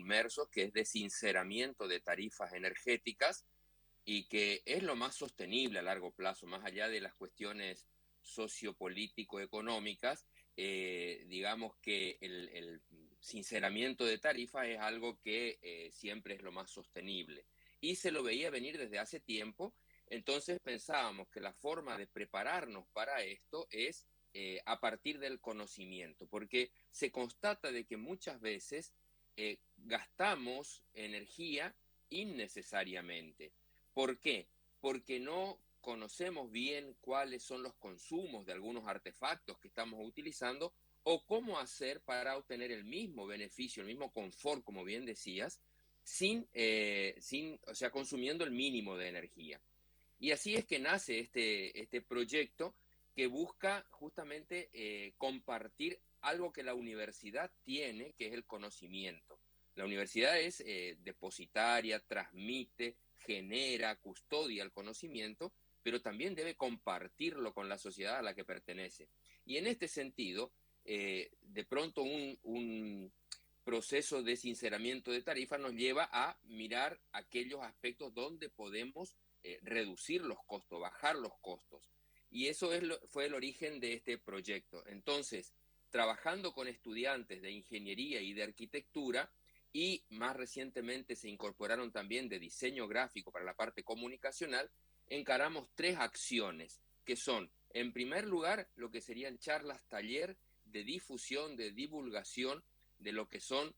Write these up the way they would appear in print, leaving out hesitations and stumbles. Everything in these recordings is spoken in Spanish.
inmersos, que es de sinceramiento de tarifas energéticas y que es lo más sostenible a largo plazo, más allá de las cuestiones sociopolítico-económicas. Digamos que el sinceramiento de tarifas es algo que siempre es lo más sostenible. Y se lo veía venir desde hace tiempo, entonces pensábamos que la forma de prepararnos para esto es a partir del conocimiento, porque se constata de que muchas veces gastamos energía innecesariamente. ¿Por qué? Porque no conocemos bien cuáles son los consumos de algunos artefactos que estamos utilizando o cómo hacer para obtener el mismo beneficio, el mismo confort, como bien decías, o sea, consumiendo el mínimo de energía. Y así es que nace este proyecto que busca justamente compartir algo que la universidad tiene, que es el conocimiento. La universidad es depositaria, transmite, genera, custodia el conocimiento, pero también debe compartirlo con la sociedad a la que pertenece. Y en este sentido, de pronto un proceso de sinceramiento de tarifas nos lleva a mirar aquellos aspectos donde podemos reducir los costos, bajar los costos. Y eso fue el origen de este proyecto. Entonces, trabajando con estudiantes de ingeniería y de arquitectura, y más recientemente se incorporaron también de diseño gráfico para la parte comunicacional, encaramos tres acciones, que son, en primer lugar, lo que serían charlas, taller de difusión, de divulgación de lo que son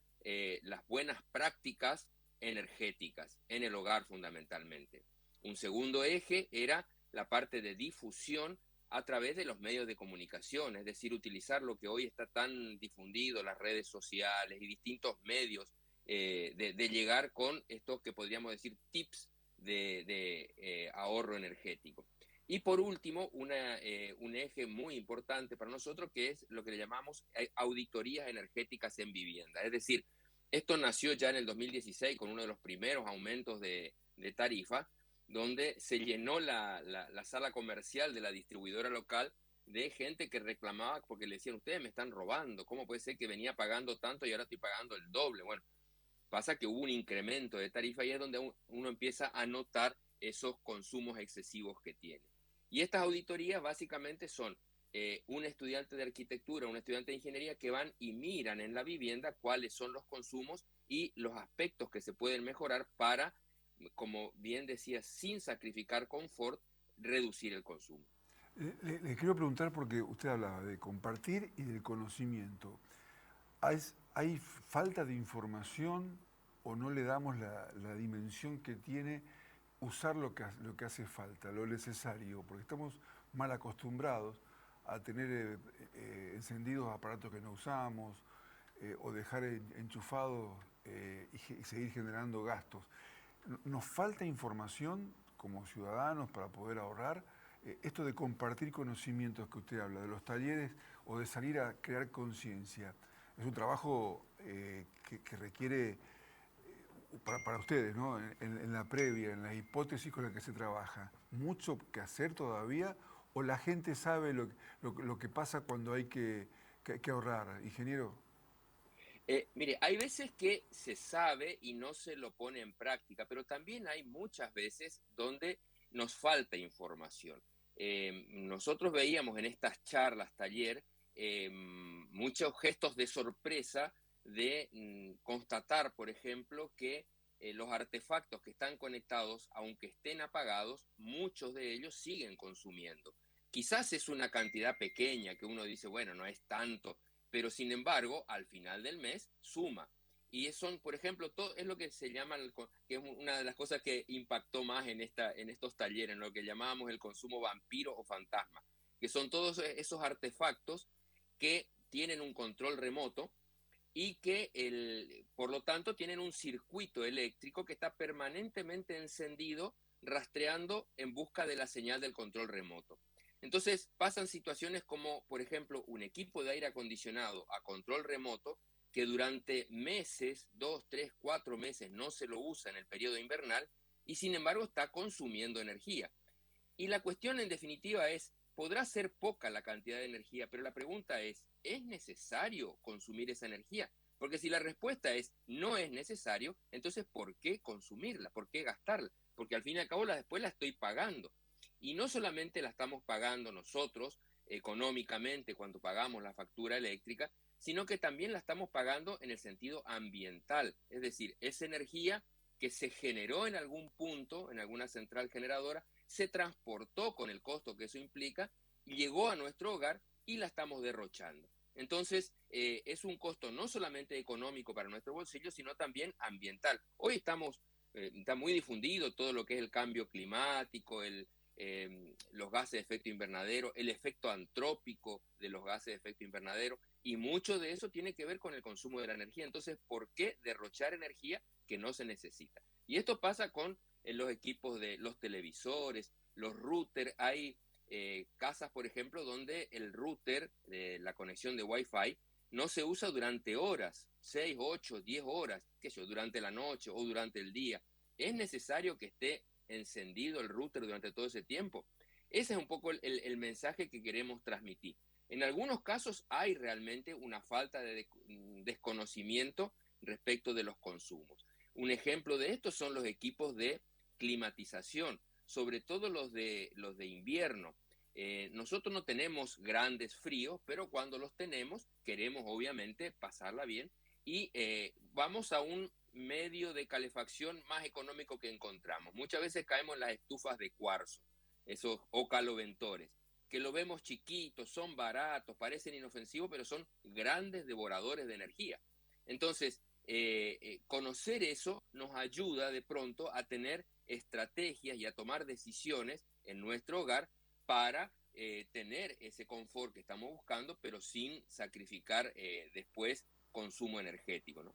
las buenas prácticas energéticas en el hogar fundamentalmente. Un segundo eje era la parte de difusión a través de los medios de comunicación, es decir, utilizar lo que hoy está tan difundido, las redes sociales y distintos medios, de llegar con estos que podríamos decir tips de ahorro energético. Y por último, un eje muy importante para nosotros que es lo que le llamamos auditorías energéticas en vivienda. Es decir, esto nació ya en el 2016 con uno de los primeros aumentos de tarifa, donde se llenó la sala comercial de la distribuidora local de gente que reclamaba porque le decían, ustedes me están robando, ¿cómo puede ser que venía pagando tanto y ahora estoy pagando el doble? Bueno, pasa que hubo un incremento de tarifa y es donde uno empieza a notar esos consumos excesivos que tiene. Y estas auditorías básicamente son un estudiante de arquitectura, un estudiante de ingeniería que van y miran en la vivienda cuáles son los consumos y los aspectos que se pueden mejorar para, como bien decía, sin sacrificar confort, reducir el consumo. Le quiero preguntar porque usted hablaba de compartir y del conocimiento. ¿Hay falta de información o no le damos la dimensión que tiene usar lo que hace falta, lo necesario? Porque estamos mal acostumbrados a tener encendidos aparatos que no usamos o dejar enchufados y seguir generando gastos. ¿Nos falta información como ciudadanos para poder ahorrar? Esto de compartir conocimientos que usted habla, de los talleres o de salir a crear conciencia, es un trabajo que requiere para ustedes, ¿no? En la previa, en las hipótesis con las que se trabaja, mucho que hacer todavía o la gente sabe lo que pasa cuando hay que ahorrar, ingeniero. Mire, hay veces que se sabe y no se lo pone en práctica, pero también hay muchas veces donde nos falta información. Nosotros veíamos en estas charlas, taller, muchos gestos de sorpresa de constatar, por ejemplo, que los artefactos que están conectados, aunque estén apagados, muchos de ellos siguen consumiendo. Quizás es una cantidad pequeña que uno dice, bueno, no es tanto, pero sin embargo, al final del mes suma. Y son, por ejemplo, todo es lo que se llama, que es una de las cosas que impactó más en estos talleres, en lo que llamábamos el consumo vampiro o fantasma, que son todos esos artefactos que tienen un control remoto y que, por lo tanto, tienen un circuito eléctrico que está permanentemente encendido, rastreando en busca de la señal del control remoto. Entonces pasan situaciones como, por ejemplo, un equipo de aire acondicionado a control remoto que durante meses, 2, 3, 4 meses, no se lo usa en el periodo invernal y sin embargo está consumiendo energía. Y la cuestión en definitiva es, podrá ser poca la cantidad de energía, pero la pregunta ¿es necesario consumir esa energía? Porque si la respuesta es no es necesario, entonces ¿por qué consumirla? ¿Por qué gastarla? Porque al fin y al cabo después la estoy pagando. Y no solamente la estamos pagando nosotros económicamente cuando pagamos la factura eléctrica, sino que también la estamos pagando en el sentido ambiental. Es decir, esa energía que se generó en algún punto, en alguna central generadora, se transportó con el costo que eso implica, llegó a nuestro hogar y la estamos derrochando. Entonces, es un costo no solamente económico para nuestro bolsillo, sino también ambiental. Hoy está muy difundido todo lo que es el cambio climático, los gases de efecto invernadero, el efecto antrópico de los gases de efecto invernadero, y mucho de eso tiene que ver con el consumo de la energía. Entonces, ¿por qué derrochar energía que no se necesita? Y esto pasa con los equipos de los televisores, los routers. Hay casas, por ejemplo, donde el router, la conexión de Wi-Fi, no se usa durante horas, 6, 8, 10 horas, qué sé yo, durante la noche o durante el día. ¿Es necesario que esté encendido el router durante todo ese tiempo? Ese es un poco el mensaje que queremos transmitir. En algunos casos hay realmente una falta de desconocimiento respecto de los consumos. Un ejemplo de esto son los equipos de climatización, sobre todo los de invierno. Nosotros no tenemos grandes fríos, pero cuando los tenemos queremos obviamente pasarla bien y vamos a un medio de calefacción más económico que encontramos. Muchas veces caemos en las estufas de cuarzo, esos o caloventores, que lo vemos chiquitos, son baratos, parecen inofensivos, pero son grandes devoradores de energía. Entonces, conocer eso nos ayuda de pronto a tener estrategias y a tomar decisiones en nuestro hogar para tener ese confort que estamos buscando, pero sin sacrificar después consumo energético, ¿no?